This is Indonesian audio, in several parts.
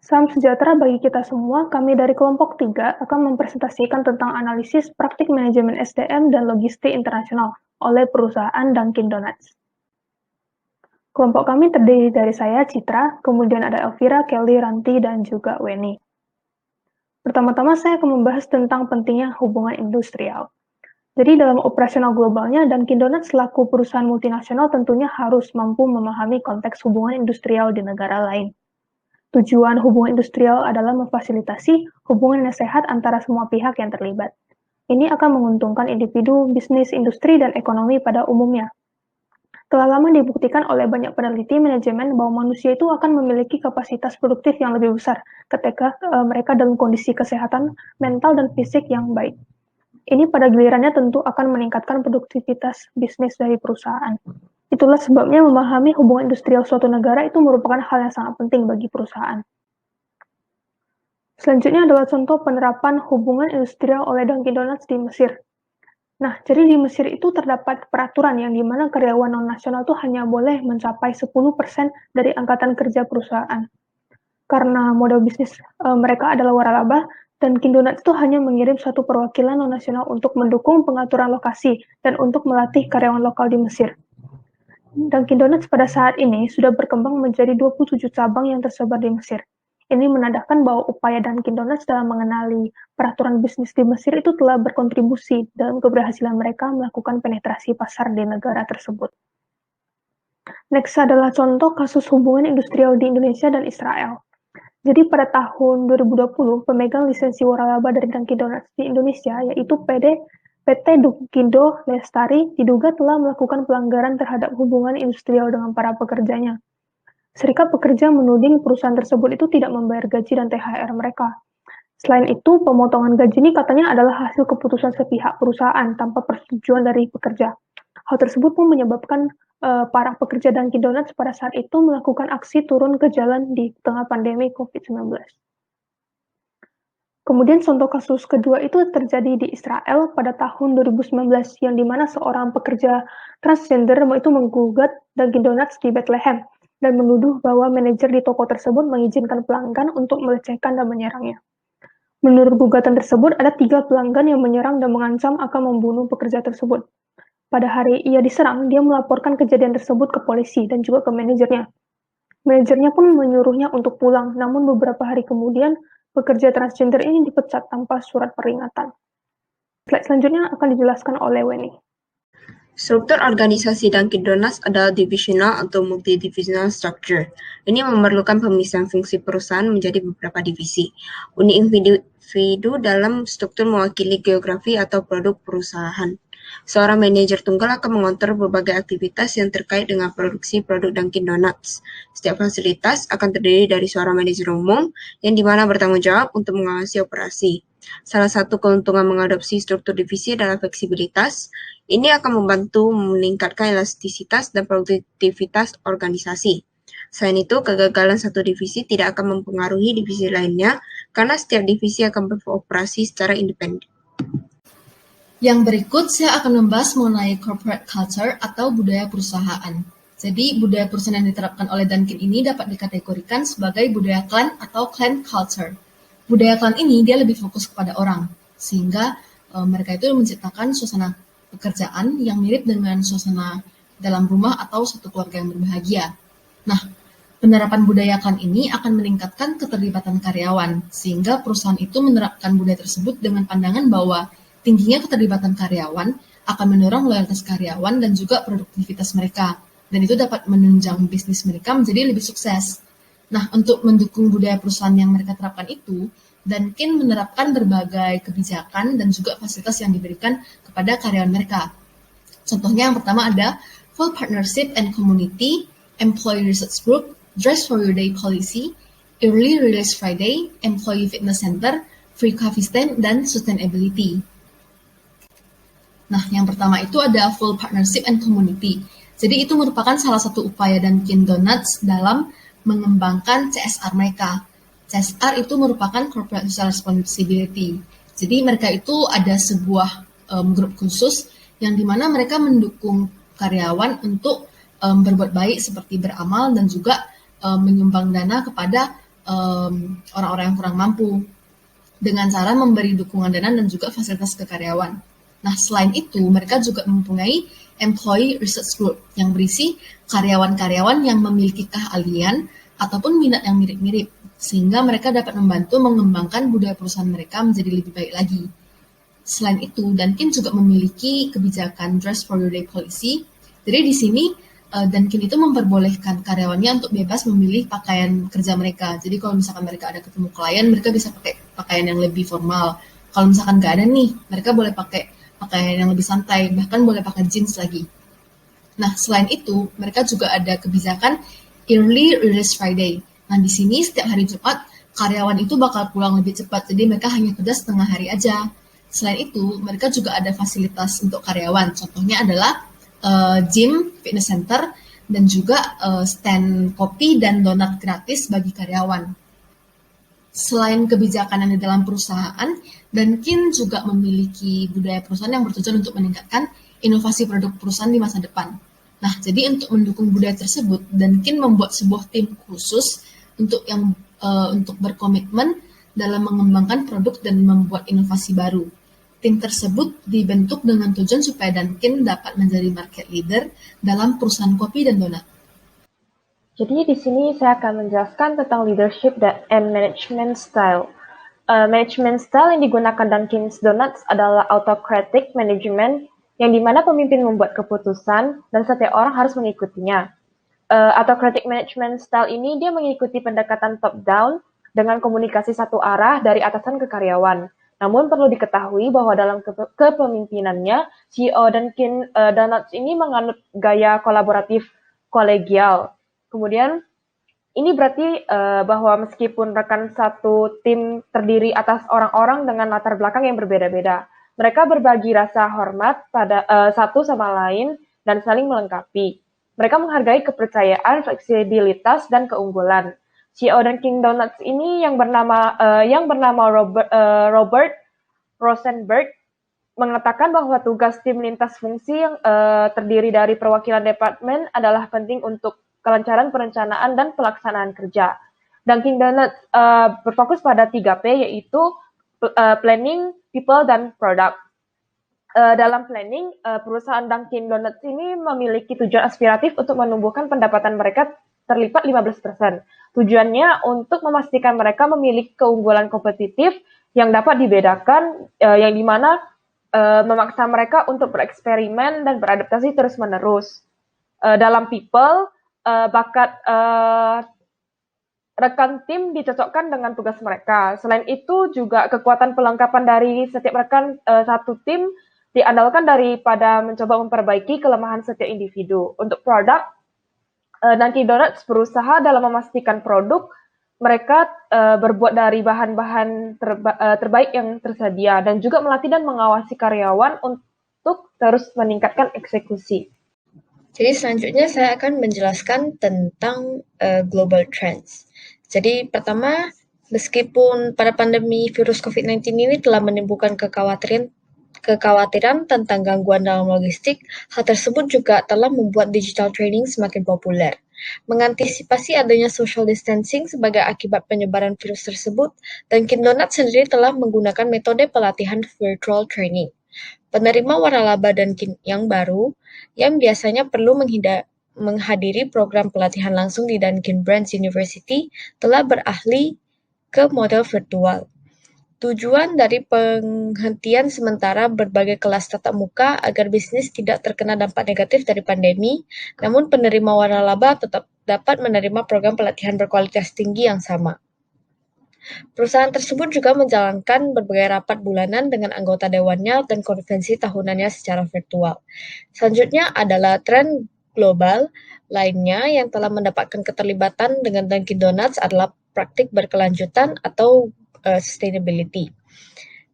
Salam sejahtera bagi kita semua. Kami dari kelompok 3 akan mempresentasikan tentang analisis praktik manajemen SDM dan logistik internasional oleh perusahaan Dunkin Donuts. Kelompok kami terdiri dari saya, Citra, kemudian ada Elvira, Kelly, Ranti, dan juga Weni. Pertama-tama saya akan membahas tentang pentingnya hubungan industrial. Jadi dalam operasional globalnya, Dunkin Donuts selaku perusahaan multinasional tentunya harus mampu memahami konteks hubungan industrial di negara lain. Tujuan hubungan industrial adalah memfasilitasi hubungan yang sehat antara semua pihak yang terlibat. Ini akan menguntungkan individu, bisnis, industri, dan ekonomi pada umumnya. Telah lama dibuktikan oleh banyak peneliti manajemen bahwa manusia itu akan memiliki kapasitas produktif yang lebih besar ketika mereka dalam kondisi kesehatan mental dan fisik yang baik. Ini pada gilirannya tentu akan meningkatkan produktivitas bisnis dari perusahaan. Itulah sebabnya memahami hubungan industrial suatu negara itu merupakan hal yang sangat penting bagi perusahaan. Selanjutnya adalah contoh penerapan hubungan industrial oleh Dunkin Donuts di Mesir. Nah, jadi di Mesir itu terdapat peraturan yang dimana karyawan non-nasional itu hanya boleh mencapai 10% dari angkatan kerja perusahaan. Karena model bisnis mereka adalah waralaba, Dunkin Donuts itu hanya mengirim satu perwakilan non-nasional untuk mendukung pengaturan lokasi dan untuk melatih karyawan lokal di Mesir. Dunkin Donuts pada saat ini sudah berkembang menjadi 27 cabang yang tersebar di Mesir. Ini menandakan bahwa upaya Dunkin Donuts dalam mengenali peraturan bisnis di Mesir itu telah berkontribusi dalam keberhasilan mereka melakukan penetrasi pasar di negara tersebut. Next adalah contoh kasus hubungan industrial di Indonesia dan Israel. Jadi pada tahun 2020, pemegang lisensi waralaba dari Dunkin Donuts di Indonesia, yaitu PT Dunkindo Lestari, diduga telah melakukan pelanggaran terhadap hubungan industrial dengan para pekerjanya. Serikat pekerja menuding perusahaan tersebut itu tidak membayar gaji dan THR mereka. Selain itu, pemotongan gaji ini katanya adalah hasil keputusan sepihak perusahaan tanpa persetujuan dari pekerja. Hal tersebut pun menyebabkan para pekerja Dunkin Donuts pada saat itu melakukan aksi turun ke jalan di tengah pandemi COVID-19. Kemudian contoh kasus kedua itu terjadi di Israel pada tahun 2019, yang dimana seorang pekerja transgender itu menggugat Dunkin Donuts di Bethlehem dan menuduh bahwa manajer di toko tersebut mengizinkan pelanggan untuk melecehkan dan menyerangnya. Menurut gugatan tersebut, ada 3 pelanggan yang menyerang dan mengancam akan membunuh pekerja tersebut. Pada hari ia diserang, dia melaporkan kejadian tersebut ke polisi dan juga ke manajernya. Manajernya pun menyuruhnya untuk pulang, namun beberapa hari kemudian, pekerja transgender ini dipecat tanpa surat peringatan. Slide selanjutnya akan dijelaskan oleh Weni. Struktur organisasi Dunkin Donuts adalah divisional atau multidivisional structure. Ini memerlukan pemisahan fungsi perusahaan menjadi beberapa divisi. Unit individu dalam struktur mewakili geografi atau produk perusahaan. Seorang manajer tunggal akan mengontrol berbagai aktivitas yang terkait dengan produksi produk Dunkin Donuts. Setiap fasilitas akan terdiri dari seorang manajer umum yang dimana bertanggung jawab untuk mengawasi operasi. Salah satu keuntungan mengadopsi struktur divisi adalah fleksibilitas. Ini akan membantu meningkatkan elastisitas dan produktivitas organisasi. Selain itu, kegagalan satu divisi tidak akan mempengaruhi divisi lainnya karena setiap divisi akan beroperasi secara independen. Yang berikut saya akan membahas mengenai corporate culture atau budaya perusahaan. Jadi, budaya perusahaan yang diterapkan oleh Dunkin ini dapat dikategorikan sebagai budaya klan atau clan culture. Budaya klan ini dia lebih fokus kepada orang, sehingga mereka itu menciptakan suasana pekerjaan yang mirip dengan suasana dalam rumah atau satu keluarga yang berbahagia. Nah, penerapan budaya klan ini akan meningkatkan keterlibatan karyawan, sehingga perusahaan itu menerapkan budaya tersebut dengan pandangan bahwa tingginya keterlibatan karyawan akan mendorong loyalitas karyawan dan juga produktivitas mereka, dan itu dapat menunjang bisnis mereka menjadi lebih sukses. Nah, untuk mendukung budaya perusahaan yang mereka terapkan itu, Dunkin menerapkan berbagai kebijakan dan juga fasilitas yang diberikan kepada karyawan mereka. Contohnya yang pertama ada full partnership and community, employee research group, dress for your day policy, early release Friday, employee fitness center, free coffee stand, dan sustainability. Nah, yang pertama itu ada full partnership and community. Jadi itu merupakan salah satu upaya Dunkin Donuts dalam mengembangkan CSR mereka. CSR itu merupakan Corporate Social Responsibility. Jadi mereka itu ada sebuah grup khusus yang dimana mereka mendukung karyawan untuk berbuat baik seperti beramal dan juga menyumbang dana kepada orang-orang yang kurang mampu dengan cara memberi dukungan dana dan juga fasilitas ke karyawan. Nah, selain itu, mereka juga mempunyai Employee Research Group yang berisi karyawan-karyawan yang memiliki keahlian ataupun minat yang mirip-mirip, sehingga mereka dapat membantu mengembangkan budaya perusahaan mereka menjadi lebih baik lagi. Selain itu, Dunkin juga memiliki kebijakan Dress for Your Day policy. Jadi di sini Dunkin itu memperbolehkan karyawannya untuk bebas memilih pakaian kerja mereka. Jadi kalau misalkan mereka ada ketemu klien, mereka bisa pakai pakaian yang lebih formal. Kalau misalkan nggak ada nih, mereka boleh pakai pakaian yang lebih santai, bahkan boleh pakai jeans lagi. Nah, selain itu, mereka juga ada kebijakan Early Release Friday. Nah, di sini setiap hari Jumat, karyawan itu bakal pulang lebih cepat, jadi mereka hanya kerja setengah hari aja. Selain itu, mereka juga ada fasilitas untuk karyawan. Contohnya adalah gym, fitness center, dan juga stand kopi dan donat gratis bagi karyawan. Selain kebijakan yang di dalam perusahaan, Dunkin juga memiliki budaya perusahaan yang bertujuan untuk meningkatkan inovasi produk perusahaan di masa depan. Nah, jadi untuk mendukung budaya tersebut, Dunkin membuat sebuah tim khusus untuk berkomitmen dalam mengembangkan produk dan membuat inovasi baru. Tim tersebut dibentuk dengan tujuan supaya Dunkin dapat menjadi market leader dalam perusahaan kopi dan donat. Jadi di sini saya akan menjelaskan tentang leadership and management style. Management style yang digunakan Dunkin' Donuts adalah autocratic management, yang dimana pemimpin membuat keputusan dan setiap orang harus mengikutinya. Autocratic management style ini dia mengikuti pendekatan top-down dengan komunikasi satu arah dari atasan ke karyawan. Namun perlu diketahui bahwa dalam kepemimpinannya, CEO Dunkin' Donuts ini menganut gaya kolaboratif kolegial. Kemudian, ini berarti bahwa meskipun rekan satu tim terdiri atas orang-orang dengan latar belakang yang berbeda-beda, mereka berbagi rasa hormat pada satu sama lain dan saling melengkapi. Mereka menghargai kepercayaan, fleksibilitas, dan keunggulan. CEO Dunkin' Donuts ini yang bernama Robert Rosenberg mengatakan bahwa tugas tim lintas fungsi yang terdiri dari perwakilan departemen adalah penting untuk kelancaran perencanaan dan pelaksanaan kerja. Dunkin' Donuts berfokus pada 3P, yaitu planning, people, dan product. Dalam planning, perusahaan Dunkin' Donuts ini memiliki tujuan aspiratif untuk menumbuhkan pendapatan mereka terlipat 15%. Tujuannya untuk memastikan mereka memiliki keunggulan kompetitif yang dapat dibedakan, yang dimana memaksa mereka untuk bereksperimen dan beradaptasi terus-menerus. Dalam people, bakat rekan tim dicocokkan dengan tugas mereka. Selain itu, juga kekuatan pelengkapan dari setiap rekan satu tim diandalkan daripada mencoba memperbaiki kelemahan setiap individu. Untuk produk, Dunkin' Donuts berusaha dalam memastikan produk mereka berbuat dari bahan-bahan terbaik yang tersedia, dan juga melatih dan mengawasi karyawan untuk terus meningkatkan eksekusi. Jadi selanjutnya saya akan menjelaskan tentang global trends. Jadi pertama, meskipun pada pandemi virus COVID-19 ini telah menimbulkan kekhawatiran tentang gangguan dalam logistik, hal tersebut juga telah membuat digital training semakin populer. Mengantisipasi adanya social distancing sebagai akibat penyebaran virus tersebut, Dunkin' Donuts sendiri telah menggunakan metode pelatihan virtual training. Penerima waralaba Dunkin' yang baru, yang biasanya perlu menghadiri program pelatihan langsung di Dunkin' Branch University, telah beralih ke model virtual. Tujuan dari penghentian sementara berbagai kelas tatap muka agar bisnis tidak terkena dampak negatif dari pandemi, namun penerima waralaba tetap dapat menerima program pelatihan berkualitas tinggi yang sama. Perusahaan tersebut juga menjalankan berbagai rapat bulanan dengan anggota dewannya dan konvensi tahunannya secara virtual. Selanjutnya adalah tren global lainnya yang telah mendapatkan keterlibatan dengan Dunkin' Donuts adalah praktik berkelanjutan atau sustainability.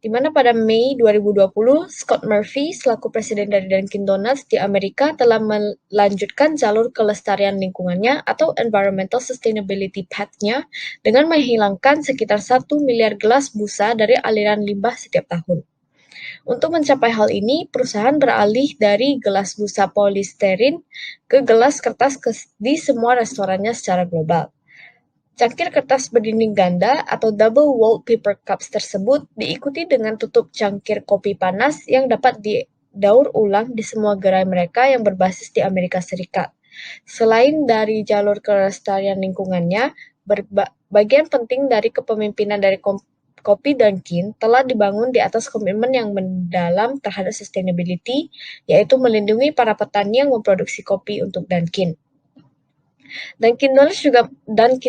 Di mana pada Mei 2020, Scott Murphy selaku presiden dari Dunkin' Donuts di Amerika telah melanjutkan jalur kelestarian lingkungannya atau Environmental Sustainability Path-nya dengan menghilangkan sekitar 1 miliar gelas busa dari aliran limbah setiap tahun. Untuk mencapai hal ini, perusahaan beralih dari gelas busa polisterin ke gelas kertas di semua restorannya secara global. Cangkir kertas berdinding ganda atau double-walled paper cups tersebut diikuti dengan tutup cangkir kopi panas yang dapat didaur ulang di semua gerai mereka yang berbasis di Amerika Serikat. Selain dari jalur kelestarian lingkungannya, bagian penting dari kepemimpinan dari Kopi Dunkin telah dibangun di atas komitmen yang mendalam terhadap sustainability, yaitu melindungi para petani yang memproduksi kopi untuk Dunkin. Dunkin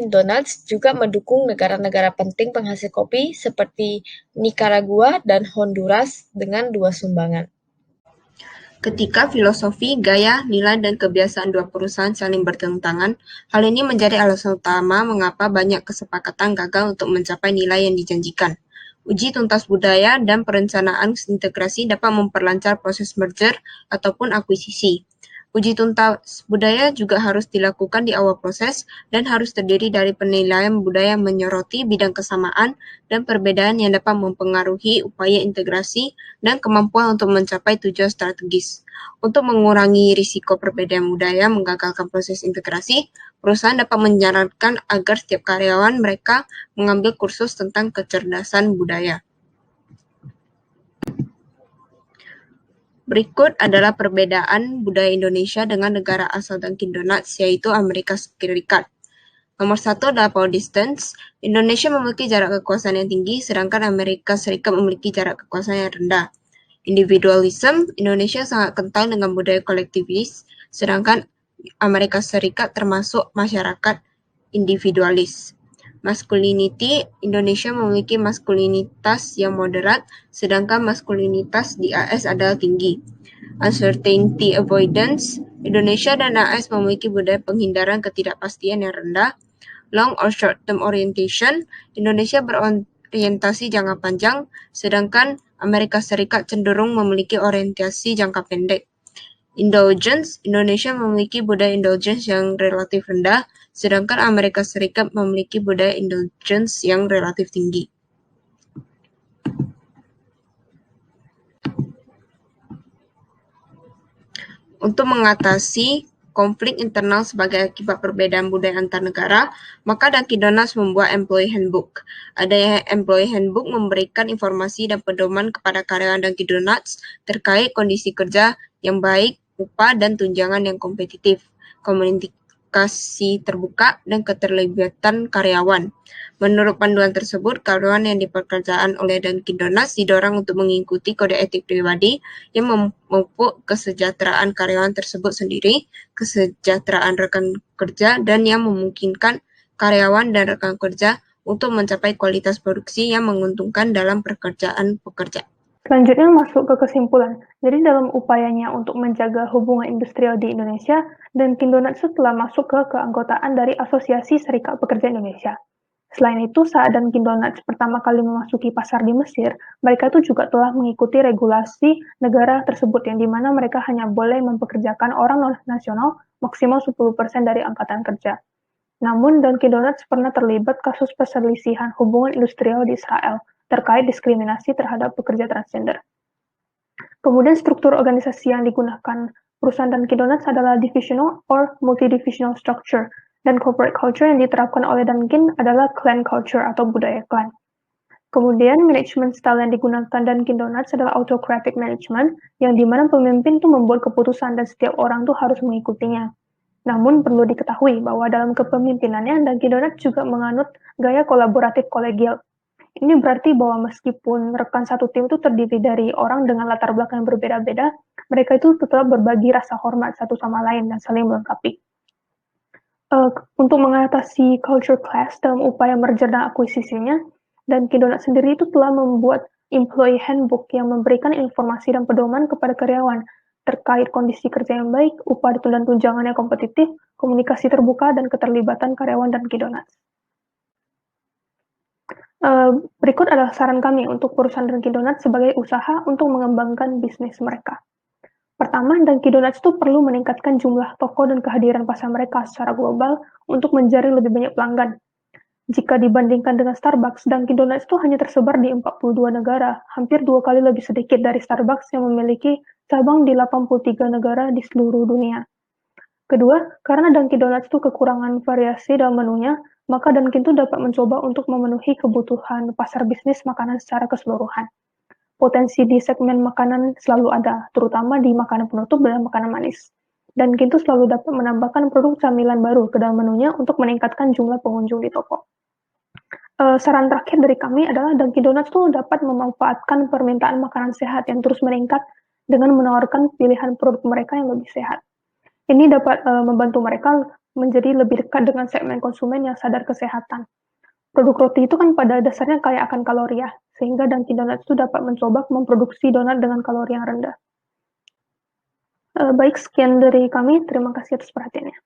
Donuts juga mendukung negara-negara penting penghasil kopi seperti Nicaragua dan Honduras dengan 2 sumbangan. Ketika filosofi, gaya, nilai, dan kebiasaan dua perusahaan saling bertentangan, hal ini menjadi alasan utama mengapa banyak kesepakatan gagal untuk mencapai nilai yang dijanjikan. Uji tuntas budaya dan perencanaan integrasi dapat memperlancar proses merger ataupun akuisisi. Uji tuntas budaya juga harus dilakukan di awal proses dan harus terdiri dari penilaian budaya yang menyoroti bidang kesamaan dan perbedaan yang dapat mempengaruhi upaya integrasi dan kemampuan untuk mencapai tujuan strategis. Untuk mengurangi risiko perbedaan budaya menggagalkan proses integrasi, perusahaan dapat menyarankan agar setiap karyawan mereka mengambil kursus tentang kecerdasan budaya. Berikut adalah perbedaan budaya Indonesia dengan negara asal Dunkin Donuts, yaitu Amerika Serikat. Nomor 1 adalah power distance. Indonesia memiliki jarak kekuasaan yang tinggi, sedangkan Amerika Serikat memiliki jarak kekuasaan yang rendah. Individualism, Indonesia sangat kental dengan budaya kolektivis, sedangkan Amerika Serikat termasuk masyarakat individualis. Masculinity, Indonesia memiliki maskulinitas yang moderat, sedangkan maskulinitas di AS adalah tinggi. Uncertainty avoidance, Indonesia dan AS memiliki budaya penghindaran ketidakpastian yang rendah. Long or short term orientation, Indonesia berorientasi jangka panjang, sedangkan Amerika Serikat cenderung memiliki orientasi jangka pendek. Indulgence, Indonesia memiliki budaya indulgence yang relatif rendah, sedangkan Amerika Serikat memiliki budaya indulgence yang relatif tinggi. Untuk mengatasi konflik internal sebagai akibat perbedaan budaya antar negara, maka Dunkin Donuts membuat Employee Handbook. Adanya Employee Handbook memberikan informasi dan pedoman kepada karyawan Dunkin Donuts terkait kondisi kerja yang baik, upah dan tunjangan yang kompetitif, komunikasi terbuka, dan keterlibatan karyawan. Menurut panduan tersebut, karyawan yang dipekerjaan oleh Dunkin Donuts didorong untuk mengikuti kode etik pribadi yang memupuk kesejahteraan karyawan tersebut sendiri, kesejahteraan rekan kerja, dan yang memungkinkan karyawan dan rekan kerja untuk mencapai kualitas produksi yang menguntungkan dalam pekerjaan pekerja. Selanjutnya masuk ke kesimpulan. Jadi dalam upayanya untuk menjaga hubungan industrial di Indonesia, Dunkin Donuts telah masuk ke keanggotaan dari Asosiasi Serikat Pekerja Indonesia. Selain itu, saat Dunkin Donuts pertama kali memasuki pasar di Mesir, mereka itu juga telah mengikuti regulasi negara tersebut yang dimana mereka hanya boleh mempekerjakan orang non-nasional maksimal 10% dari angkatan kerja. Namun, Dunkin Donuts pernah terlibat kasus perselisihan hubungan industrial di Israel terkait diskriminasi terhadap pekerja transgender. Kemudian struktur organisasi yang digunakan perusahaan Dunkin Donuts adalah divisional or multidivisional structure, dan corporate culture yang diterapkan oleh Dunkin adalah clan culture atau budaya klan. Kemudian management style yang digunakan Dunkin Donuts adalah autocratic management, yang dimana pemimpin tuh membuat keputusan dan setiap orang tuh harus mengikutinya. Namun perlu diketahui bahwa dalam kepemimpinannya Dunkin Donuts juga menganut gaya kolaboratif kolegial. Ini berarti bahwa meskipun rekan satu tim itu terdiri dari orang dengan latar belakang yang berbeda-beda, mereka itu tetap berbagi rasa hormat satu sama lain dan saling melengkapi. Untuk mengatasi culture clash dalam upaya merger dan akuisisinya, Dunkin Donuts sendiri itu telah membuat employee handbook yang memberikan informasi dan pedoman kepada karyawan terkait kondisi kerja yang baik, upah dan tunjangan yang kompetitif, komunikasi terbuka, dan keterlibatan karyawan Dunkin Donuts. Berikut adalah saran kami untuk perusahaan Dunkin Donuts sebagai usaha untuk mengembangkan bisnis mereka. Pertama, Dunkin Donuts itu perlu meningkatkan jumlah toko dan kehadiran pasar mereka secara global untuk menjaring lebih banyak pelanggan. Jika dibandingkan dengan Starbucks, Dunkin Donuts itu hanya tersebar di 42 negara, hampir 2 kali lebih sedikit dari Starbucks yang memiliki cabang di 83 negara di seluruh dunia. Kedua, karena Dunkin Donuts itu kekurangan variasi dalam menunya, maka Dunkin itu dapat mencoba untuk memenuhi kebutuhan pasar bisnis makanan secara keseluruhan. Potensi di segmen makanan selalu ada, terutama di makanan penutup dan makanan manis. Dunkin itu selalu dapat menambahkan produk camilan baru ke dalam menunya untuk meningkatkan jumlah pengunjung di toko. Saran terakhir dari kami adalah Dunkin Donuts tuh dapat memanfaatkan permintaan makanan sehat yang terus meningkat dengan menawarkan pilihan produk mereka yang lebih sehat. Ini dapat membantu mereka menjadi lebih dekat dengan segmen konsumen yang sadar kesehatan. Produk roti itu kan pada dasarnya kaya akan kalori ya, sehingga Dunkin Donuts itu dapat mencoba memproduksi donat dengan kalori yang rendah. Baik, sekian dari kami. Terima kasih atas perhatiannya.